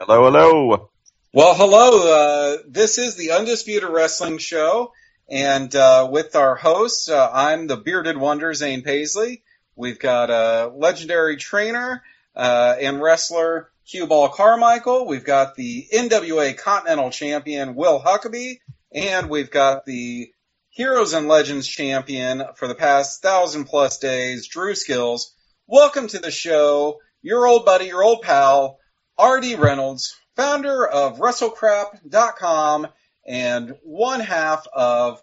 Hello, hello. Well, hello. This is the Undisputed Wrestling Show, and with our host, I'm the Bearded Wonder, Zane Paisley. We've got a legendary trainer and wrestler, Cue Ball Carmichael. We've got the NWA Continental Champion, Will Huckabee, and we've got the Heroes and Legends Champion for the past 1,000+ days, Drew Skills. Welcome to the show, your old buddy, your old pal, R.D. Reynolds, founder of WrestleCrap.com and one half of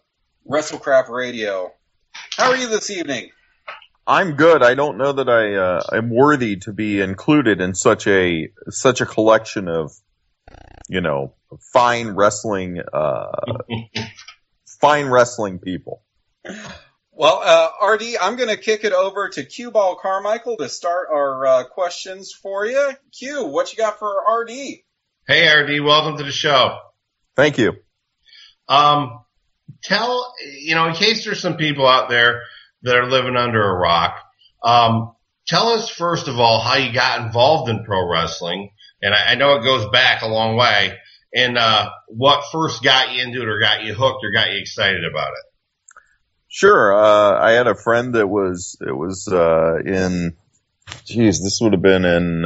WrestleCrap Radio. How are you this evening? I'm good. I don't know that I'm worthy to be included in such a collection of, fine wrestling people. Well, RD, I'm going to kick it over to Cue Ball Carmichael to start our questions for you. Q, what you got for RD? Hey, RD, welcome to the show. Thank you. In case there's some people out there that are living under a rock, tell us, first of all, how you got involved in pro wrestling. And I know it goes back a long way. And what first got you into it or got you hooked or got you excited about it? Sure. I had a friend that this would have been in,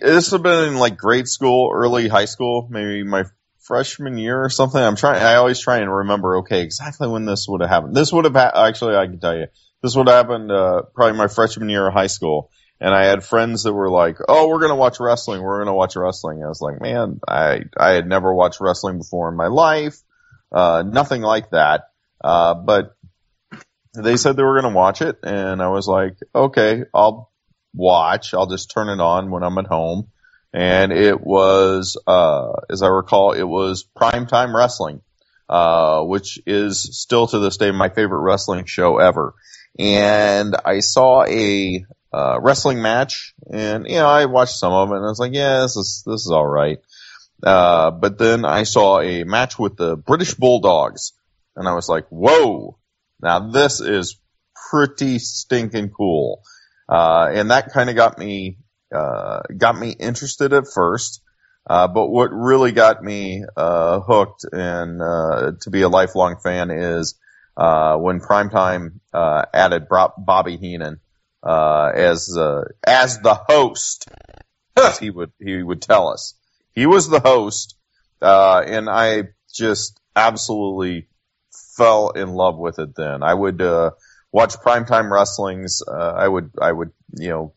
this would have been in like grade school, early high school, maybe my freshman year or something. I always try and remember, exactly when this would have happened. Actually, I can tell you, this would have happened, probably my freshman year of high school. And I had friends that were like, oh, we're going to watch wrestling. We're going to watch wrestling. I was like, man, I had never watched wrestling before in my life. Nothing like that. But they said they were going to watch it. And I was like, okay, I'll watch. I'll just turn it on when I'm at home. And it was, as I recall, it was Primetime Wrestling, which is still to this day my favorite wrestling show ever. And I saw a wrestling match, and I watched some of it, and I was like, yeah, this is all right. But then I saw a match with the British Bulldogs, and I was like, whoa, now this is pretty stinking cool. And that kind of got me interested at first. But what really got me hooked and to be a lifelong fan is when Primetime added Bobby Heenan as the host, as he would tell us. He was the host, and I just absolutely fell in love with it then. I would watch Primetime Wrestlings. I would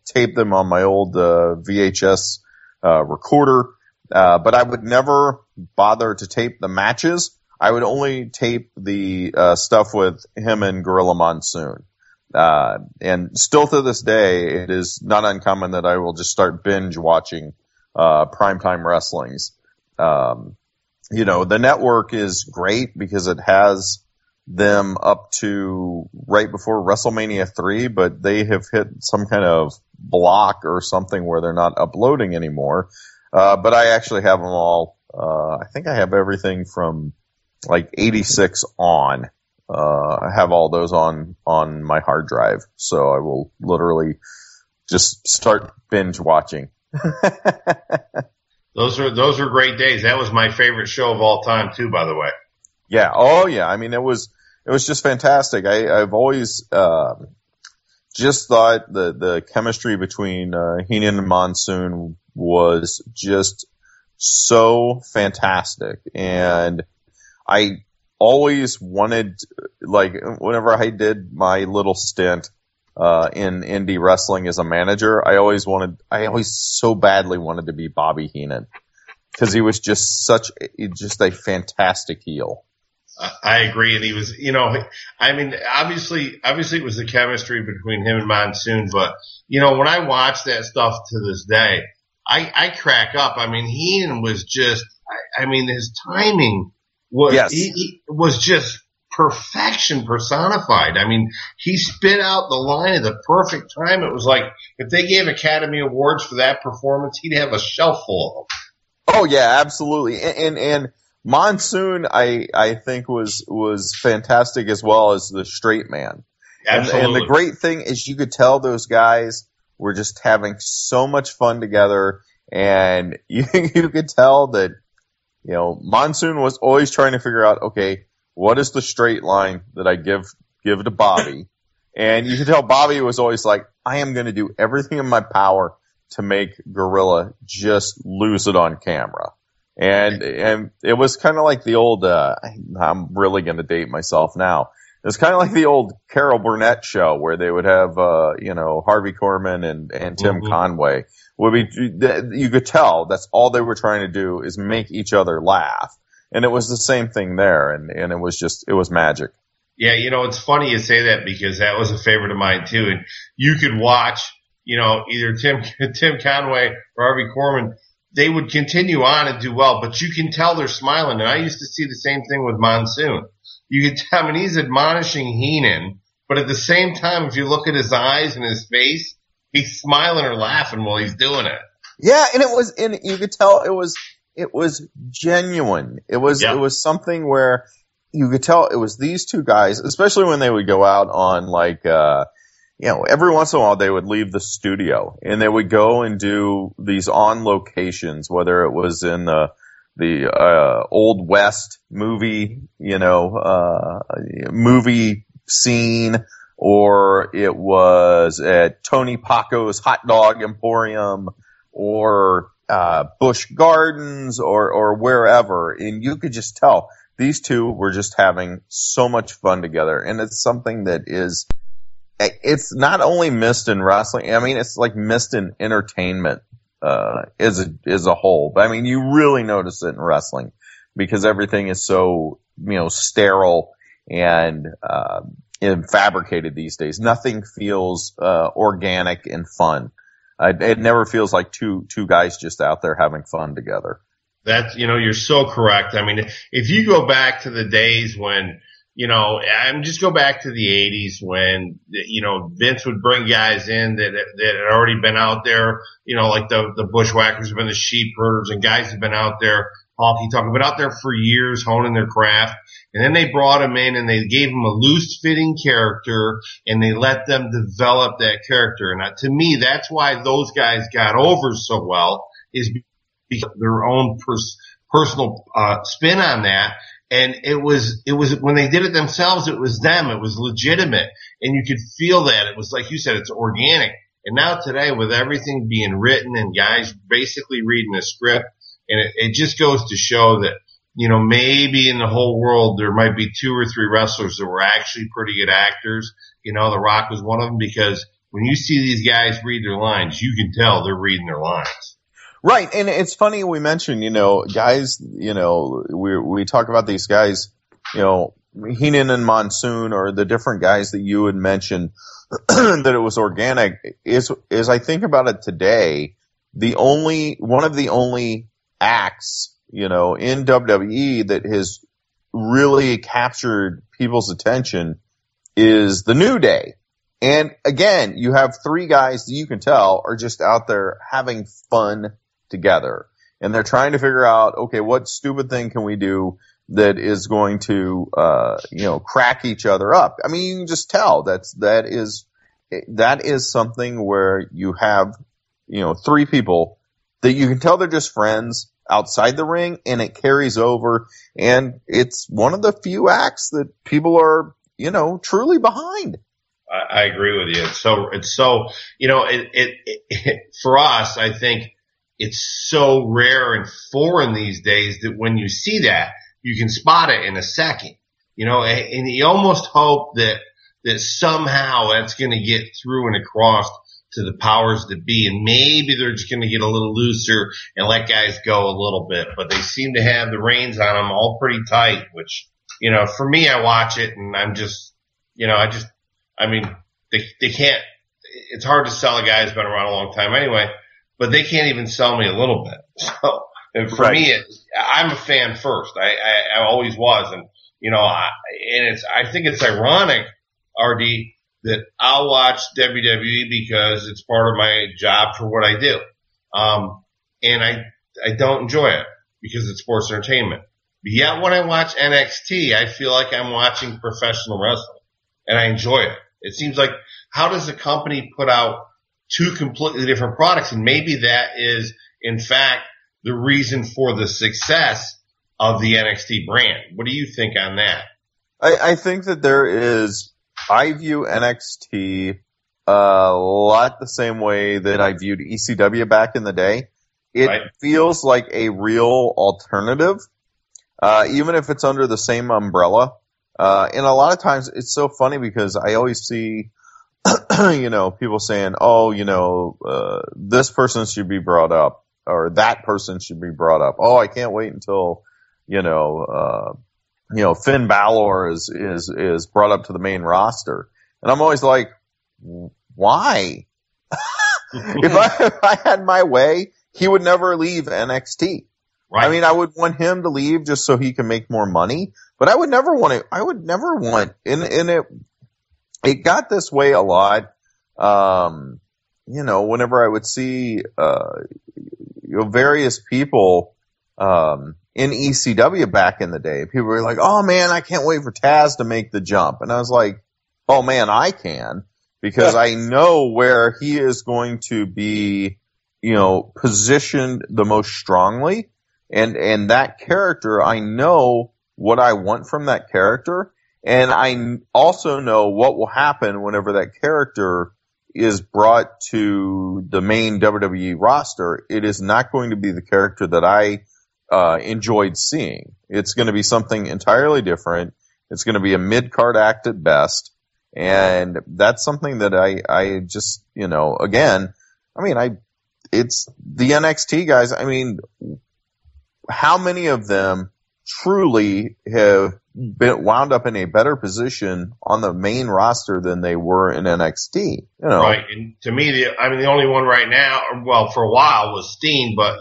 tape them on my old VHS recorder, but I would never bother to tape the matches. I would only tape the stuff with him and Gorilla Monsoon. And still to this day, it is not uncommon that I will just start binge watching Primetime Wrestlings. The network is great because it has them up to right before WrestleMania 3, but they have hit some kind of block or something where they're not uploading anymore. But I actually have them all. I think I have everything from like 86 on. I have all those on my hard drive, so I will literally just start binge watching. Those are great days. That was my favorite show of all time too, by the way. Yeah. Oh yeah. I mean, it was just fantastic. I've always, just thought the chemistry between, Heenan and Monsoon was just so fantastic. And I always wanted, like, whenever I did my little stint, in indie wrestling as a manager, I always so badly wanted to be Bobby Heenan. Cause he was just just a fantastic heel. I agree. And he was, obviously it was the chemistry between him and Monsoon, but, when I watch that stuff to this day, I crack up. I mean, Heenan was just, his timing was, yes. He was just perfection personified. I mean, he spit out the line at the perfect time. It was like, if they gave Academy Awards for that performance, he'd have a shelf full of them. Oh yeah, absolutely. And Monsoon, I think was fantastic as well as the straight man. Absolutely. And the great thing is you could tell those guys were just having so much fun together, and you could tell that, Monsoon was always trying to figure out, okay, what is the straight line that I give to Bobby? And you could tell Bobby was always like, I am going to do everything in my power to make Gorilla just lose it on camera. And it was kind of like the old, I'm really going to date myself now. It was kind of like the old Carol Burnett show where they would have, Harvey Korman and Tim Conway. You could tell that's all they were trying to do is make each other laugh. And it was the same thing there. And it was magic. Yeah, it's funny you say that because that was a favorite of mine too. And you could watch, either Tim Conway or Harvey Korman. They would continue on and do well, but you can tell they're smiling. And I used to see the same thing with Monsoon. You could tell, he's admonishing Heenan, but at the same time, if you look at his eyes and his face, he's smiling or laughing while he's doing it. Yeah, and you could tell it was genuine. It was something where you could tell it was these two guys, especially when they would go out on every once in a while they would leave the studio and they would go and do these on locations, whether it was in the Old West movie, movie scene, or it was at Tony Paco's Hot Dog Emporium, or Busch Gardens, or wherever. And you could just tell these two were just having so much fun together. And it's something that it's not only missed in wrestling. It's like missed in entertainment, as a whole. But you really notice it in wrestling because everything is so, sterile and fabricated these days. Nothing feels, organic and fun. It never feels like two guys just out there having fun together. That's, you're so correct. If you go back to the days when, just go back to the 80s when, Vince would bring guys in that had already been out there, like the Bushwhackers have been the sheep herders and guys have been out there, honky tonk, been out there for years honing their craft. And then they brought them in and they gave them a loose fitting character and they let them develop that character. And to me, that's why those guys got over so well, is because of their own personal spin on that. And it was when they did it themselves, it was them. It was legitimate. And you could feel that. It was like you said, it's organic. And now today with everything being written and guys basically reading a script, and it just goes to show that, maybe in the whole world there might be 2 or 3 wrestlers that were actually pretty good actors. The Rock was one of them, because when you see these guys read their lines, you can tell they're reading their lines. Right, and it's funny we mentioned, guys, we talk about these guys, Heenan and Monsoon, or the different guys that you had mentioned, that it was organic, is I think about it today, one of the only acts, in WWE that has really captured people's attention is the New Day. And again, you have 3 guys that you can tell are just out there having fun together. And they're trying to figure out, okay, what stupid thing can we do that is going to, crack each other up? You can just tell that is something where you have, 3 people that you can tell they're just friends outside the ring, and it carries over. And it's one of the few acts that people are, truly behind. I agree with you. It's so, for us, I think it's so rare and foreign these days that when you see that, you can spot it in a second, and you almost hope that somehow that's going to get through and across to the powers that be, and maybe they're just going to get a little looser and let guys go a little bit, but they seem to have the reins on them all pretty tight, which, for me, I watch it and I'm just, they can't, it's hard to sell a guy who's been around a long time anyway, but they can't even sell me a little bit. So, and for me, I'm a fan first. I always was. And, I think it's ironic, RD, that I'll watch WWE because it's part of my job for what I do. And I don't enjoy it because it's sports entertainment. But yet when I watch NXT, I feel like I'm watching professional wrestling and I enjoy it. It seems like, how does a company put out two completely different products. And maybe that is, in fact, the reason for the success of the NXT brand. What do you think on that? I think that I view NXT a lot the same way that I viewed ECW back in the day. It feels like a real alternative, even if it's under the same umbrella. And a lot of times it's so funny because I always see, people saying, this person should be brought up or that person should be brought up. Oh, I can't wait until, Finn Balor is brought up to the main roster. And I'm always like, why? If I had my way, he would never leave NXT. Right. I mean, I would want him to leave just so he can make more money, but I would never want, and it got this way a lot. Whenever I would see, various people, in ECW back in the day, people were like, oh man, I can't wait for Taz to make the jump. And I was like, oh man, I can, because I know where he is going to be, positioned the most strongly. And that character, I know what I want from that character. And I also know what will happen whenever that character is brought to the main WWE roster. It is not going to be the character that I enjoyed seeing. It's going to be something entirely different. It's going to be a mid-card act at best. And that's something that I just, it's the NXT guys. I mean, how many of them truly have been wound up in a better position on the main roster than they were in NXT? Right. And to me, the only one right now, well, for a while was Steen, but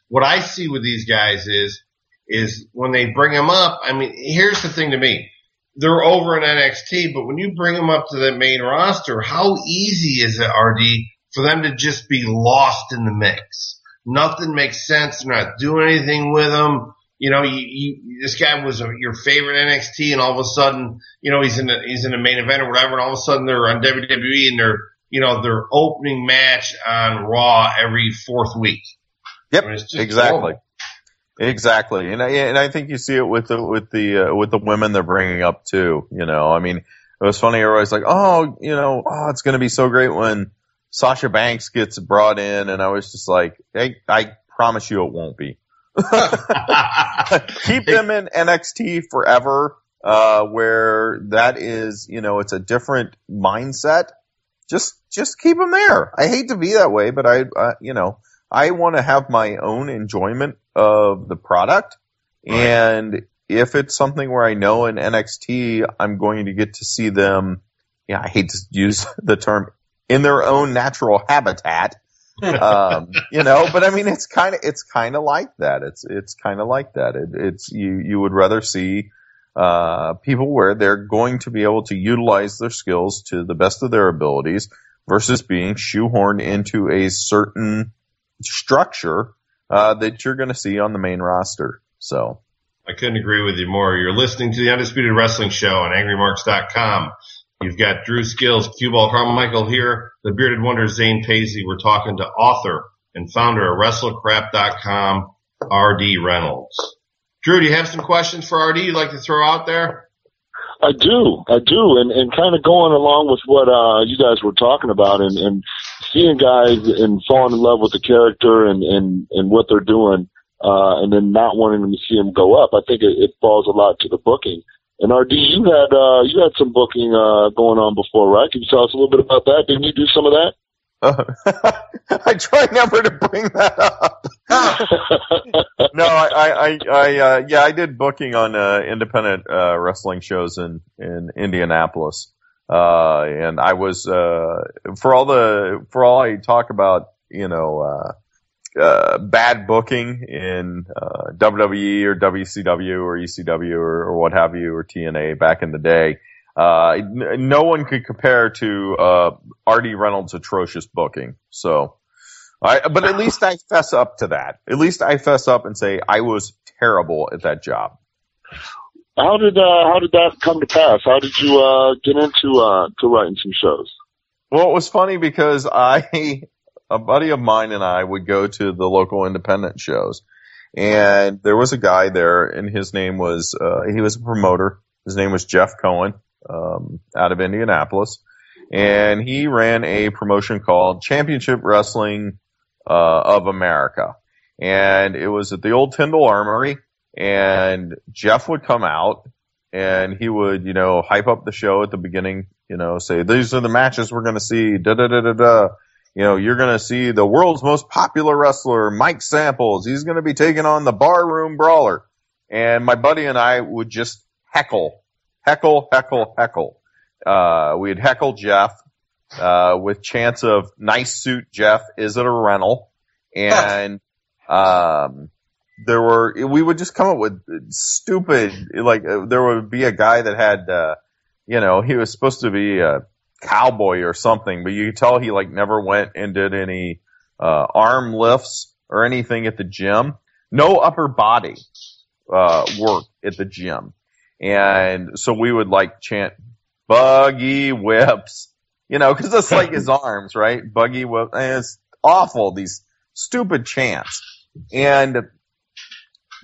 what I see with these guys is when they bring them up, I mean, here's the thing to me. They're over in NXT, but when you bring them up to the main roster, how easy is it, RD, for them to just be lost in the mix? Nothing makes sense. They're not doing anything with them. This guy was your favorite NXT, and all of a sudden, he's in the main event or whatever, and all of a sudden they're on WWE and they're their opening match on Raw every fourth week. Yep, I mean, exactly. Horrible. Exactly, and I think you see it with the women they're bringing up too. I mean, it was funny. Everybody's like, it's going to be so great when Sasha Banks gets brought in, and I was just like, hey, I promise you it won't be. Keep them in NXT forever, where that is, it's a different mindset. Just keep them there. I hate to be that way, but I want to have my own enjoyment of the product. Right. And if it's something where I know in NXT, I'm going to get to see them, I hate to use the term, in their own natural habitat. But I mean, it's kind of like that. It's kind of like that. It's you would rather see, people where they're going to be able to utilize their skills to the best of their abilities versus being shoehorned into a certain structure, that you're going to see on the main roster. So I couldn't agree with you more. You're listening to the Undisputed Wrestling Show on AngryMarks.com. You've got Drew Skills, Q-Ball Carmichael here, the Bearded Wonder Zane Paisley. We're talking to author and founder of WrestleCrap.com, RD Reynolds. Drew, do you have some questions for RD you'd like to throw out there? I do. And kind of going along with what you guys were talking about and seeing guys and falling in love with the character and what they're doing, and then not wanting them to see them go up. I think it falls a lot to the booking. And RD, you had some booking going on before, right? Can you tell us a little bit about that? Didn't you do some of that? I try never to bring that up. No, I did booking on independent wrestling shows in Indianapolis. And I was for all I talk about, bad booking in WWE or WCW or ECW or what have you, or TNA back in the day. No one could compare to RD Reynolds' atrocious booking. So, but at least I fess up to that. At least I fess up and say I was terrible at that job. How did that come to pass? How did you get into to writing some shows? Well, it was funny because a buddy of mine and I would go to the local independent shows, and there was a guy there, and his name was, he was a promoter. His name was Jeff Cohen, out of Indianapolis, and he ran a promotion called Championship Wrestling, of America. And it was at the old Tyndall Armory, and Jeff would come out, and he would, hype up the show at the beginning, say, these are the matches we're going to see, da-da-da-da-da. You're going to see the world's most popular wrestler, Mike Samples. He's going to be taking on the Barroom Brawler. And my buddy and I would just heckle. We'd heckle Jeff, with chants of, nice suit, Jeff, is it a rental? And, we would just come up with stupid, there would be a guy that had, he was supposed to be a cowboy or something, but you could tell he never went and did any, arm lifts or anything at the gym. No upper body, work at the gym. And so we would chant buggy whips, cause that's his arms, right? Buggy whip. And it's awful, these stupid chants. And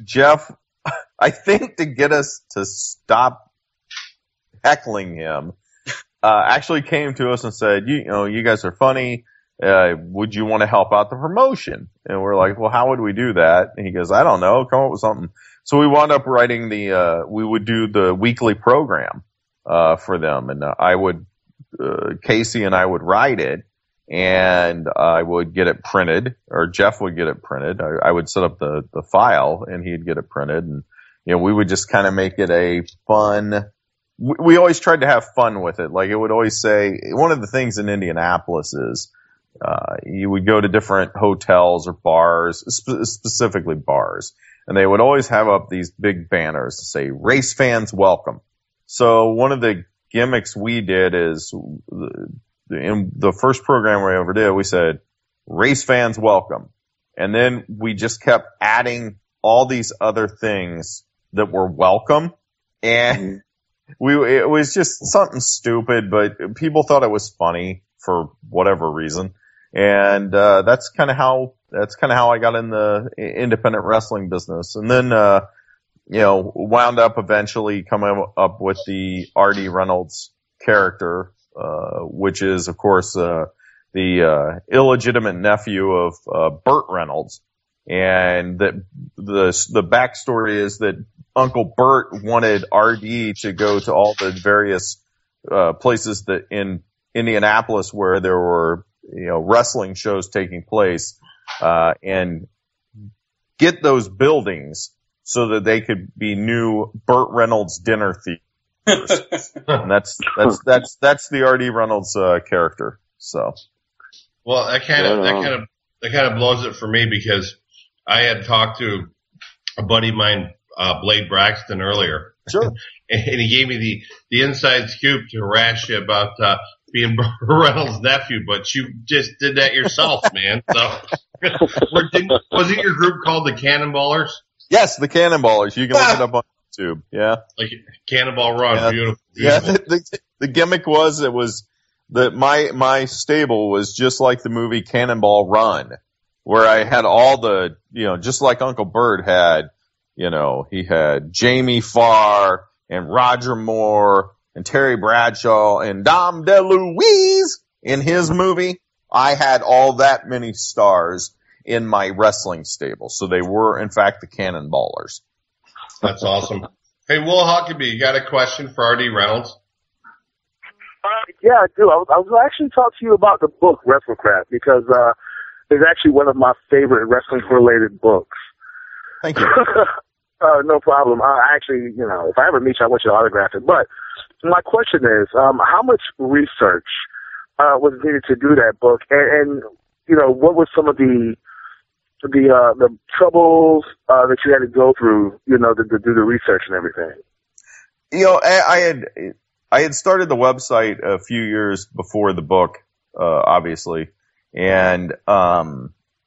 Jeff, I think to get us to stop heckling him, actually came to us and said, you guys are funny. Would you want to help out the promotion? And we're like, well, how would we do that? And he goes, I don't know. Come up with something. So we wound up writing we would do the weekly program, for them. And I would, Casey and I would write it, and I would get it printed, or Jeff would get it printed. I would set up the file, and he'd get it printed. And, we would just kind of make it a fun, we always tried to have fun with it. It would always say, one of the things in Indianapolis is, you would go to different hotels or bars, specifically bars, and they would always have up these big banners to say, race fans welcome. So one of the gimmicks we did is, in the first program we ever did, we said, race fans welcome. And then we just kept adding all these other things that were welcome. And it was just something stupid, but people thought it was funny for whatever reason. And, that's kind of how I got in the independent wrestling business. And then, wound up eventually coming up with the R.D. Reynolds character, which is, of course, the illegitimate nephew of Burt Reynolds. And that the backstory is that Uncle Burt wanted R.D. to go to all the various places that in Indianapolis where there were wrestling shows taking place, and get those buildings so that they could be new Burt Reynolds dinner theaters. And that's the R.D. Reynolds character. So, well, that kind of blows it for me, because I had talked to a buddy of mine, Blade Braxton, earlier. Sure. And he gave me the inside scoop to harass you about being Reynolds' nephew, but you just did that yourself, man. So, wasn't your group called the Cannonballers? Yes, the Cannonballers. You can look it up on YouTube. Yeah. Cannonball Run. Yeah. Beautiful. Yeah. The gimmick was that my stable was just like the movie Cannonball Run, where I had all the, just like Uncle Burt had, he had Jamie Farr and Roger Moore and Terry Bradshaw and Dom DeLuise in his movie. I had all that many stars in my wrestling stable. So they were, in fact, the Cannonballers. That's awesome. Hey, Will Huckabee, you got a question for R.D. Reynolds? Yeah, I do. I was actually talking to you about the book WrestleCraft, because it's actually one of my favorite wrestling-related books. Thank you. No problem. Actually, if I ever meet you, I want you to autograph it. But my question is, how much research was needed to do that book, and what were some of the troubles that you had to go through, to do the research and everything? I had started the website a few years before the book, obviously, and a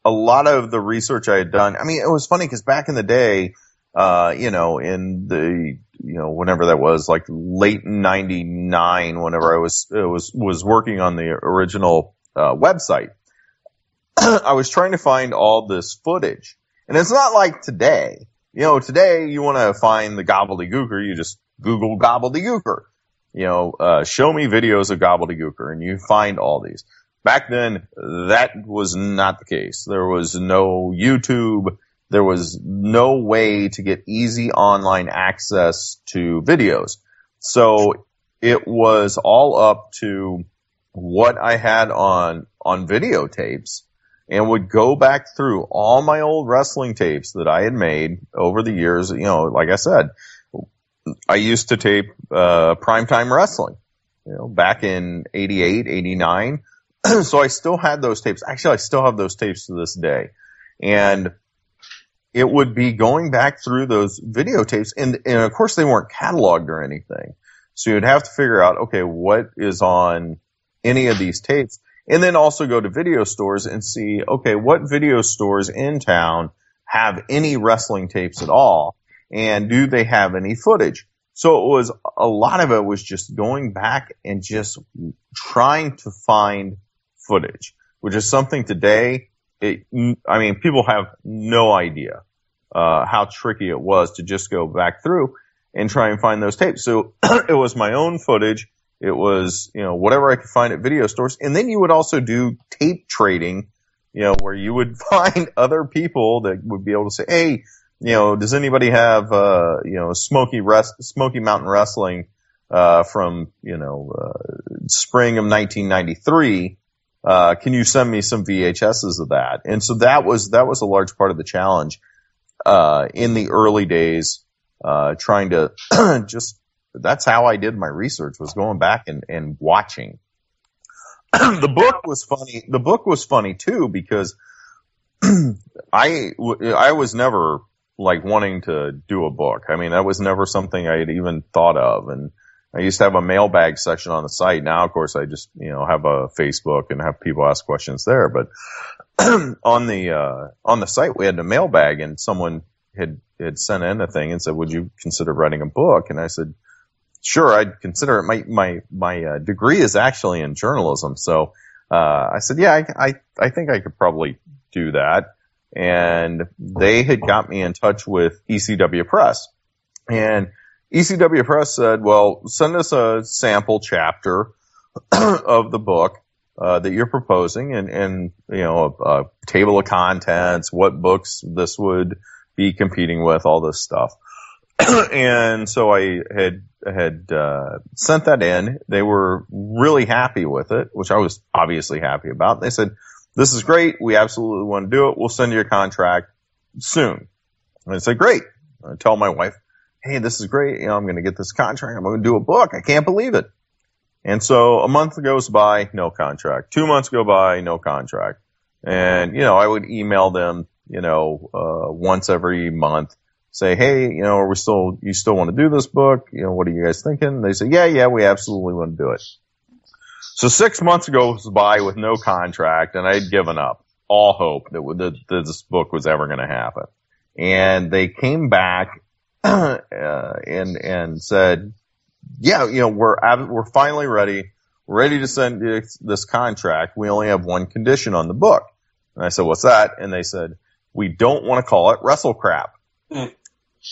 lot of the research I had done. I mean, it was funny because back in the day, in the whenever that was, like late 99, whenever I was working on the original, website. I was trying to find all this footage. And it's not like today. Today you want to find the gobbledygooker, you just Google gobbledygooker. Show me videos of gobbledygooker, and you find all these. Back then, that was not the case. There was no YouTube. There was no way to get easy online access to videos. So it was all up to what I had on videotapes, and would go back through all my old wrestling tapes that I had made over the years. Like I said, I used to tape primetime wrestling, back in 88, 89. So I still had those tapes. Actually, I still have those tapes to this day. And it would be going back through those videotapes. And of course, they weren't cataloged or anything. So you'd have to figure out, okay, what is on any of these tapes? And then also go to video stores and see, okay, what video stores in town have any wrestling tapes at all? And do they have any footage? So a lot of it was just going back and just trying to find footage, which is something today, people have no idea, how tricky it was to just go back through and try and find those tapes. So it was my own footage. It was, whatever I could find at video stores. And then you would also do tape trading, where you would find other people that would be able to say, hey, does anybody have, Smoky Mountain Wrestling, from, spring of 1993? Can you send me some VHSs of that? And so that was a large part of the challenge, in the early days, trying to that's how I did my research, was going back and watching. The book was funny. The book was funny too, because I was never like wanting to do a book. I mean, that was never something I had even thought of. And I used to have a mailbag section on the site. Now, of course, I just, have a Facebook and have people ask questions there. But on the site, we had a mailbag, and someone had sent in a thing and said, would you consider writing a book? And I said, sure, I'd consider it. My degree is actually in journalism. So, I said, yeah, I think I could probably do that. And they had got me in touch with ECW Press, and ECW Press said, well, send us a sample chapter of the book, that you're proposing, and a table of contents, what books this would be competing with, all this stuff. And so I had sent that in. They were really happy with it, which I was obviously happy about. They said, this is great. We absolutely want to do it. We'll send you a contract soon. And I said, great. I tell my wife, hey, this is great. I'm going to get this contract. I'm going to do a book. I can't believe it. And so a month goes by, no contract. 2 months go by, no contract. And, I would email them, once every month, say, hey, you still want to do this book? What are you guys thinking? They say, yeah, we absolutely want to do it. So 6 months goes by with no contract, and I had given up all hope that this book was ever going to happen. And they came back and said, yeah, we're finally ready. We're ready to send this contract. We only have one condition on the book. And I said, what's that? And they said, we don't want to call it Wrestle Crap.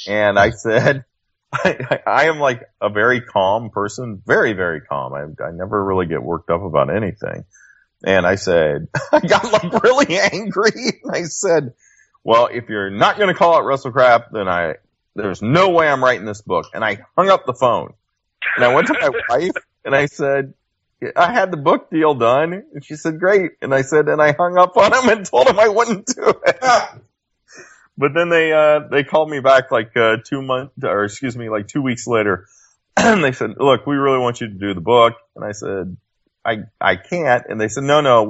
And I said, I am like a very calm person, very, very calm. I never really get worked up about anything. And I said, I got like really angry. And I said, well, if you're not going to call it Wrestle Crap, then there's no way I'm writing this book. And I hung up the phone. And I went to my wife and I said, I had the book deal done. And she said, great. And I said, and I hung up on him and told him I wouldn't do it. But then they called me back like 2 weeks later. And they said, look, we really want you to do the book. And I said, I can't. And they said, no,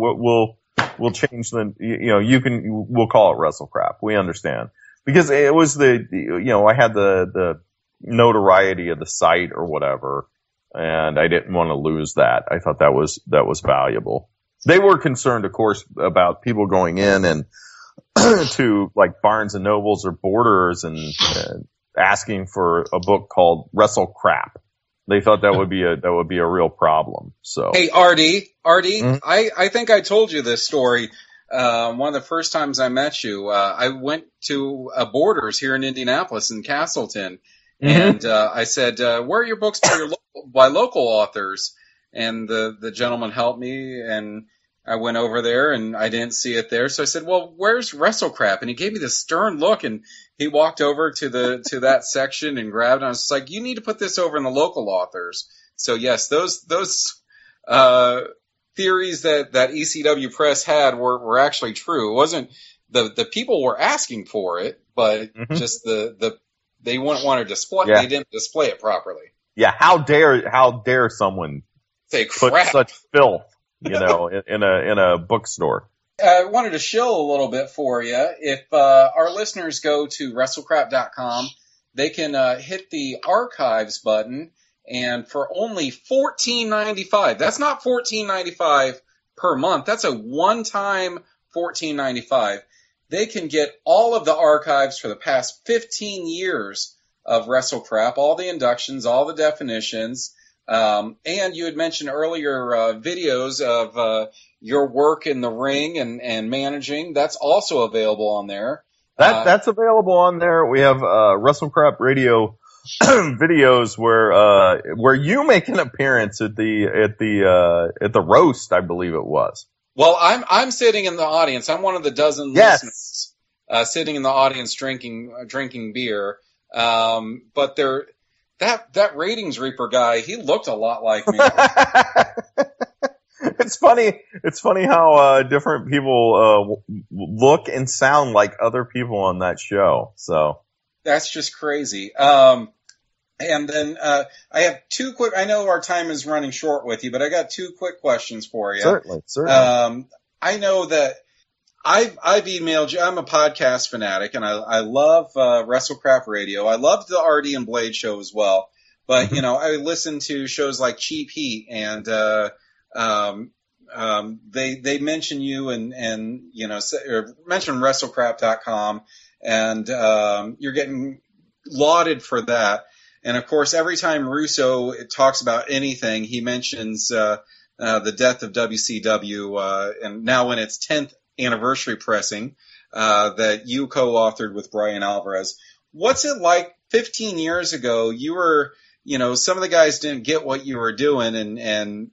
we'll change we'll call it Wrestle Crap. We understand. Because it was I had the notoriety of the site or whatever, and I didn't want to lose that. I thought that was valuable. They were concerned, of course, about people going in and to like Barnes and Nobles or Borders and asking for a book called Wrestle Crap. They thought that would be a real problem. So, hey, Artie, Mm-hmm. I think I told you this story. One of the first times I met you, I went to Borders here in Indianapolis in Castleton, and I said, "Where are your books by local authors?" And the gentleman helped me, and I went over there, and I didn't see it there. So I said, "Well, where's Wrestle Crap?" And he gave me this stern look, and he walked over to that section and grabbed it. And I was just like, "You need to put this over in the local authors." So yes, those theories that ECW Press had were actually true. It wasn't the people were asking for it, but just they wouldn't want to display. Yeah. They didn't display it properly. Yeah, how dare someone Say put crap. such filth, in a bookstore. I wanted to shill a little bit for you. If our listeners go to WrestleCrap.com, they can hit the archives button, and for only $14.95, that's not $14.95 per month. That's a one-time $14.95. They can get all of the archives for the past 15 years of WrestleCrap, all the inductions, all the definitions, and you had mentioned earlier videos of your work in the ring and managing. That's also available on there. That's available on there. We have WrestleCrap Radio videos where you make an appearance at the roast, I believe it was. Well, I'm sitting in the audience. I'm one of the dozen listeners sitting in the audience drinking beer. But that ratings reaper guy, he looked a lot like me. It's funny how different people look and sound like other people on that show. So that's just crazy. And then I have two quick. I know our time is running short with you, but I got two quick questions for you. Certainly. I know that I've emailed you. I'm a podcast fanatic, and I love WrestleCrap Radio. I love the RD and Blade show as well. But I listen to shows like Cheap Heat, and they mention you and mention WrestleCrap.com, and you're getting lauded for that. And of course, every time Russo talks about anything, he mentions the Death of WCW, and now in its 10th anniversary pressing that you co-authored with Brian Alvarez. What's it like? 15 years ago, you were, some of the guys didn't get what you were doing, and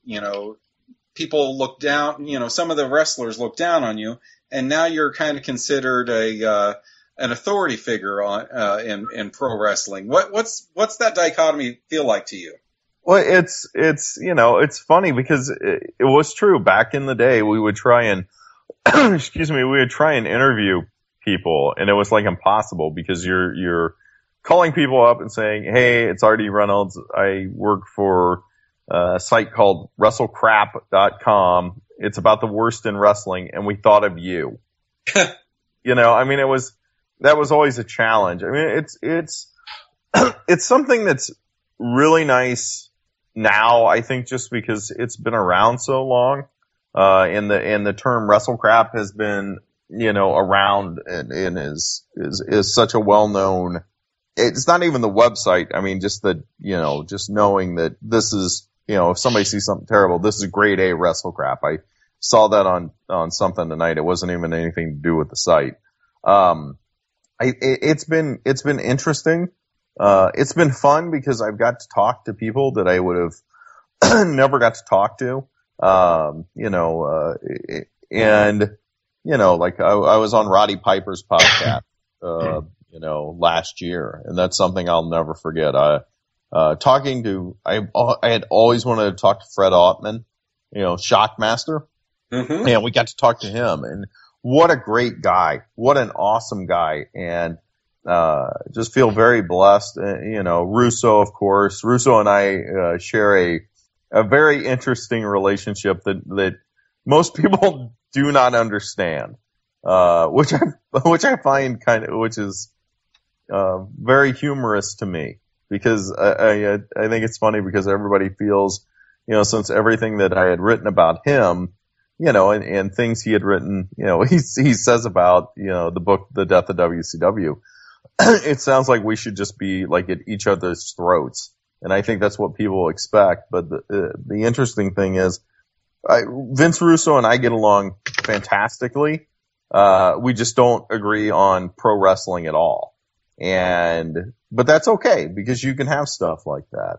people looked down. Some of the wrestlers looked down on you, and now you're kind of considered an authority figure in pro wrestling. What's that dichotomy feel like to you? Well, it's funny because it was true back in the day. We would try and interview people, and it was like impossible because you're calling people up and saying, "Hey, it's RD Reynolds. I work for a site called WrestleCrap.com. It's about the worst in wrestling, and we thought of you." That was always a challenge. I mean, it's something that's really nice now, I think, just because it's been around so long. And the term WrestleCrap has been, around and is such a well-known, it's not even the website. I mean, just just knowing that this is, if somebody sees something terrible, this is grade A WrestleCrap. I saw that on something tonight. It wasn't even anything to do with the site. It's been interesting. It's been fun because I've got to talk to people that I would have never got to talk to. Like I was on Roddy Piper's podcast, last year, and that's something I'll never forget. I had always wanted to talk to Fred Ottman, Shockmaster. Mm-hmm. And we got to talk to him, and what a great guy. What an awesome guy. And, just feel very blessed. Russo, of course. Russo and I, share a very interesting relationship that most people do not understand. Which I find which is, very humorous to me, because I think it's funny because everybody feels, since everything that I had written about him, and things he had written, he says about, the book, The Death of WCW, it sounds like we should just be like at each other's throats. And I think that's what people expect. But the interesting thing is, Vince Russo and I get along fantastically. We just don't agree on pro wrestling at all. But that's okay because you can have stuff like that.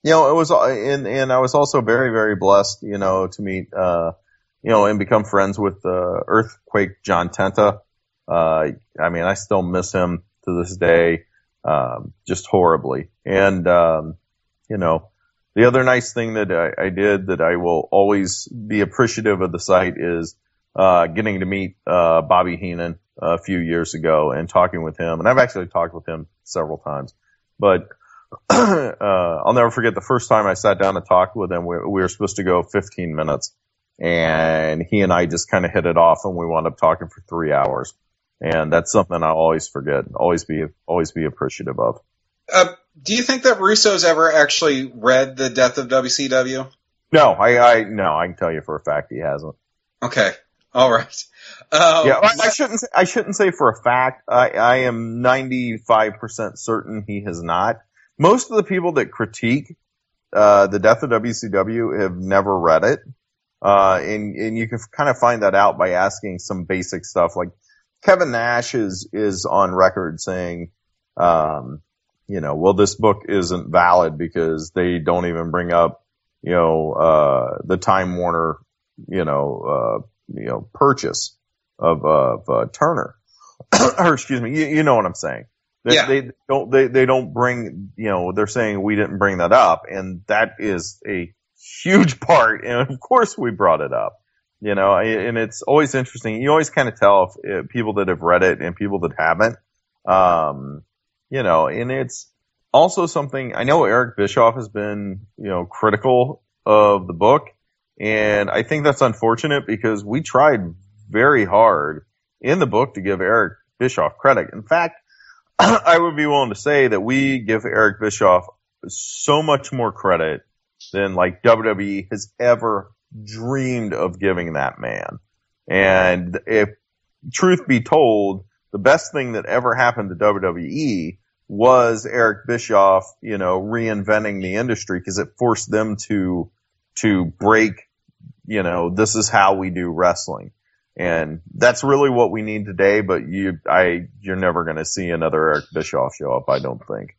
It was, and I was also very, very blessed, to meet, and become friends with, Earthquake John Tenta. I still miss him to this day, just horribly. And, the other nice thing that I did that I will always be appreciative of the site is, getting to meet, Bobby Heenan a few years ago and talking with him. And I've actually talked with him several times, but, I'll never forget the first time I sat down to talk with him. We were supposed to go 15 minutes and he and I just kind of hit it off and we wound up talking for 3 hours. And that's something I'll always forget, always be appreciative of. Do you think that Russo's ever actually read The Death of WCW? No, I can tell you for a fact he hasn't. Okay. All right. I shouldn't say for a fact. I am 95% certain he has not. Most of the people that critique, The Death of WCW have never read it. And you can kind of find that out by asking some basic stuff. Like Kevin Nash is on record saying, this book isn't valid because they don't even bring up, the Time Warner, purchase of Turner. Or excuse me, you know what I'm saying. They don't bring, they're saying we didn't bring that up, and that is a huge part, and of course we brought it up, and it's always interesting. You always kind of tell if people that have read it and people that haven't, and it's also something, I know Eric Bischoff has been, critical of the book, and I think that's unfortunate because we tried very hard in the book to give Eric Bischoff credit. In fact, I would be willing to say that we give Eric Bischoff so much more credit than like WWE has ever dreamed of giving that man. And if truth be told, the best thing that ever happened to WWE was Eric Bischoff, reinventing the industry because it forced them to break, this is how we do wrestling. And that's really what we need today, but you're never going to see another Eric Bischoff show up, I don't think.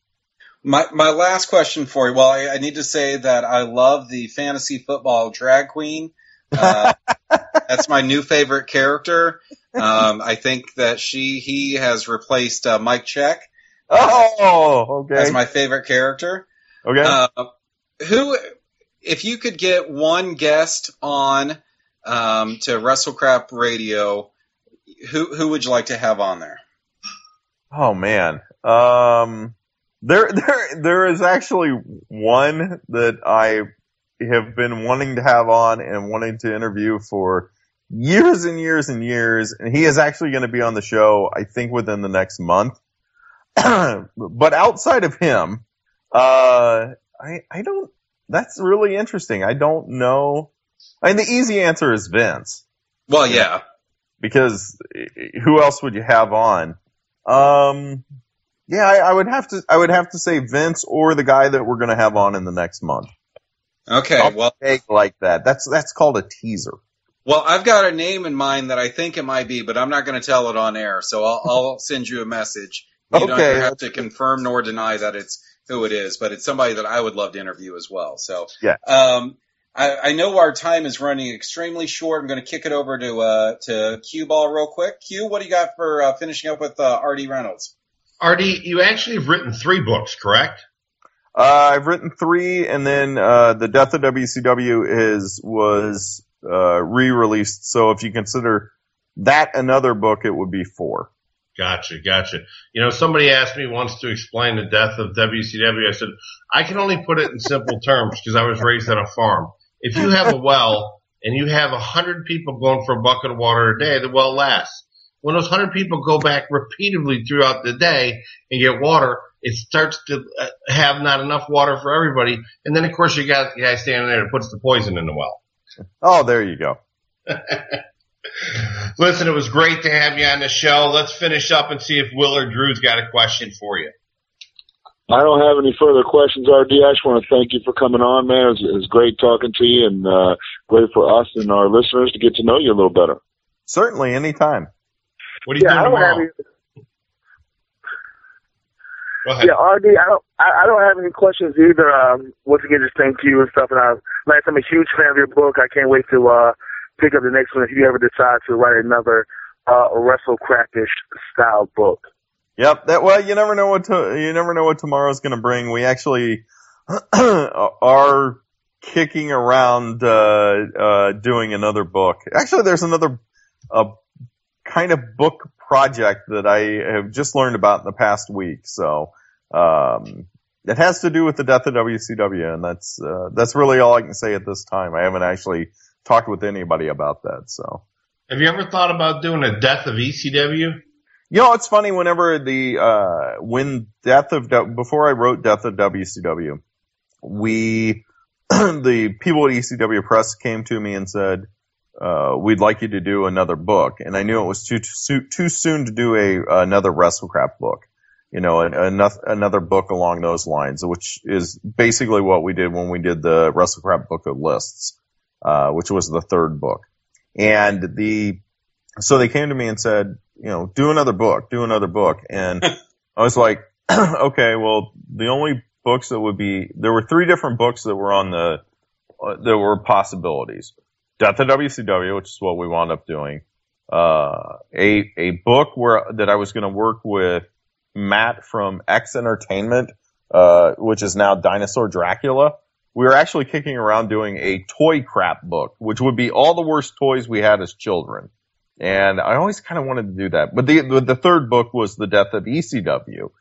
My last question for you. Well, I need to say that I love the fantasy football drag queen. That's my new favorite character. I think that he has replaced Mike Check. Okay. As my favorite character. Okay. If you could get one guest on to WrestleCrap Radio, who would you like to have on there? Oh man. There is actually one that I have been wanting to have on and wanting to interview for years and years and years, and he is actually going to be on the show, I think, within the next month. But outside of him, I don't, that's really interesting. I don't know. I mean, the easy answer is Vince. Well, yeah. Because who else would you have on? I would have to say Vince or the guy that we're going to have on in the next month. Okay, like that. That's called a teaser. Well, I've got a name in mind that I think it might be, but I'm not going to tell it on air. So I'll send you a message. You don't have to confirm nor deny that it's who it is, but it's somebody that I would love to interview as well. So, yeah. I know our time is running extremely short. I'm going to kick it over to Q Ball real quick. Q, what do you got for finishing up with R.D. Reynolds? R.D., you actually have written 3 books, correct? I've written 3, and then The Death of WCW was re-released. So if you consider that another book, it would be 4. Gotcha. Somebody asked me once to explain the death of WCW. I said, I can only put it in simple terms because I was raised on a farm. If you have a well and you have 100 people going for a bucket of water a day, the well lasts. When those 100 people go back repeatedly throughout the day and get water, it starts to have not enough water for everybody. And then, of course, you got the guy standing there that puts the poison in the well. Oh, there you go. Listen, it was great to have you on the show. Let's finish up and see if Will or Drew's got a question for you. I don't have any further questions, RD. I just want to thank you for coming on, man. It was great talking to you, and great for us and our listeners to get to know you a little better. Certainly, anytime. What are you doing tomorrow? Go ahead. Yeah, RD, I don't have any questions either. Once again, just thank you and stuff. And I'm a huge fan of your book. I can't wait to pick up the next one if you ever decide to write another Wrestle Crackish style book. Yep. Well, you never know what tomorrow's going to bring. We actually are kicking around doing another book. Actually, there's another kind of book project that I have just learned about in the past week. So it has to do with the Death of WCW, and that's really all I can say at this time. I haven't actually talked with anybody about that. So, have you ever thought about doing a Death of ECW? You know, it's funny. Whenever before I wrote Death of WCW, the people at ECW Press came to me and said, we'd like you to do another book. And I knew it was too soon to do another WrestleCrap book. You know, another book along those lines, which is basically what we did when we did the WrestleCrap Book of Lists, which was the third book. And so they came to me and said, you know, do another book. And I was like, okay, well, the only books that there were 3 different books that were there were possibilities. Death of WCW, which is what we wound up doing. A book that I was going to work with Matt from X Entertainment, which is now Dinosaur Dracula. We were actually kicking around doing a toy crap book, which would be all the worst toys we had as children. And I always kind of wanted to do that. But the third book was the Death of ECW.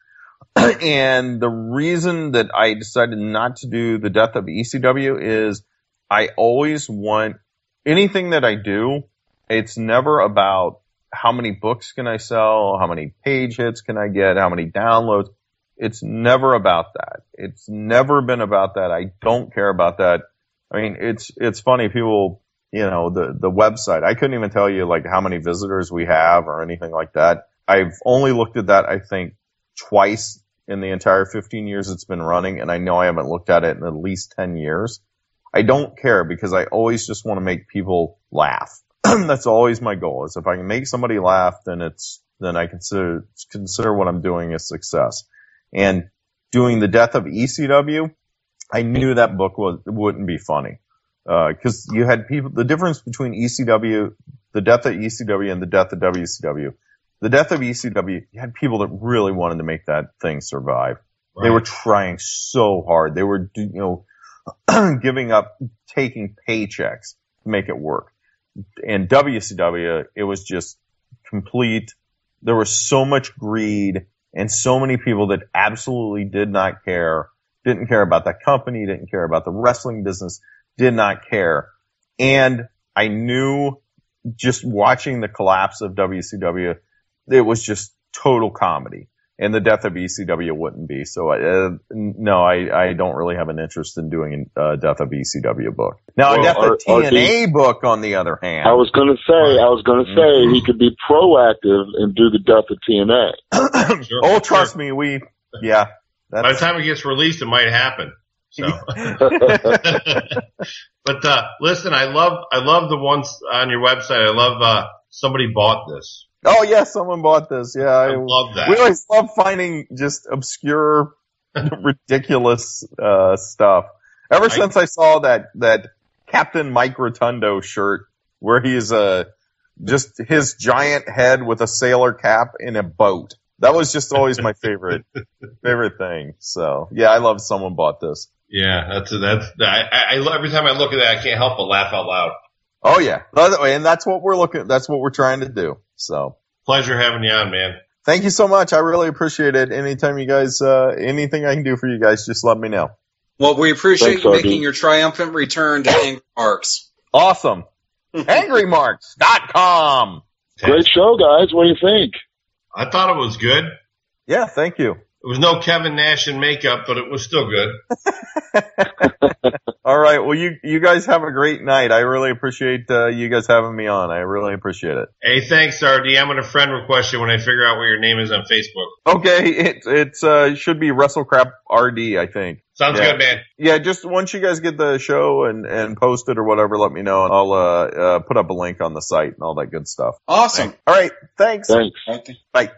And the reason that I decided not to do the Death of ECW is I always want anything that I do, it's never about how many books can I sell, how many page hits can I get, how many downloads. It's never about that. It's never been about that. I don't care about that. I mean, it's funny, people, you know, the website, I couldn't even tell you like how many visitors we have or anything like that. I've only looked at that, I think, twice in the entire 15 years it's been running, and I know I haven't looked at it in at least 10 years. I don't care because I always just want to make people laugh. That's always my goal, is if I can make somebody laugh, then I consider what I'm doing a success. And doing the Death of ECW, I knew that book wouldn't be funny. Cause you had people, the difference between ECW, the Death of ECW and the Death of WCW. The Death of ECW, you had people that really wanted to make that thing survive. Right. They were trying so hard. They were, you know, giving up, taking paychecks to make it work. And WCW, it was just complete. There was so much greed and so many people that absolutely didn't care about that company, didn't care about the wrestling business, did not care. And I knew just watching the collapse of WCW, it was just total comedy. And the Death of ECW wouldn't be. So, no, I don't really have an interest in doing a Death of ECW book. Now, a Death of TNA book, on the other hand. I was going to say he could be proactive and do the Death of TNA. Sure, oh, trust me, yeah. By the time it gets released, it might happen. So, but listen, I love the ones on your website. I love somebody bought this. Oh yeah, someone bought this. Yeah, I love that. We always love finding just obscure, ridiculous stuff. Ever since I saw that Captain Mike Rotundo shirt where he's just his giant head with a sailor cap in a boat. That was just always my favorite thing. So yeah, I love someone bought this. Yeah, I every time I look at that, I can't help but laugh out loud. Oh yeah, and that's what we're trying to do. So pleasure having you on, man. Thank you so much. I really appreciate it. Anytime you guys, anything I can do for you guys, just let me know. Well, we appreciate you making your triumphant return to AngryMarks. Awesome. AngryMarks.com. Great show, guys. What do you think? I thought it was good. Yeah, thank you. It was no Kevin Nash in makeup, but it was still good. All right. Well, you guys have a great night. I really appreciate you guys having me on. I really appreciate it. Hey, thanks, RD. I'm going to friend request you when I figure out what your name is on Facebook. Okay. It should be WrestleCrap RD, I think. Sounds good, man. Yeah, just once you guys get the show and post it or whatever, let me know, and I'll put up a link on the site and all that good stuff. Awesome. All right. Thanks. Thanks. Okay. Bye.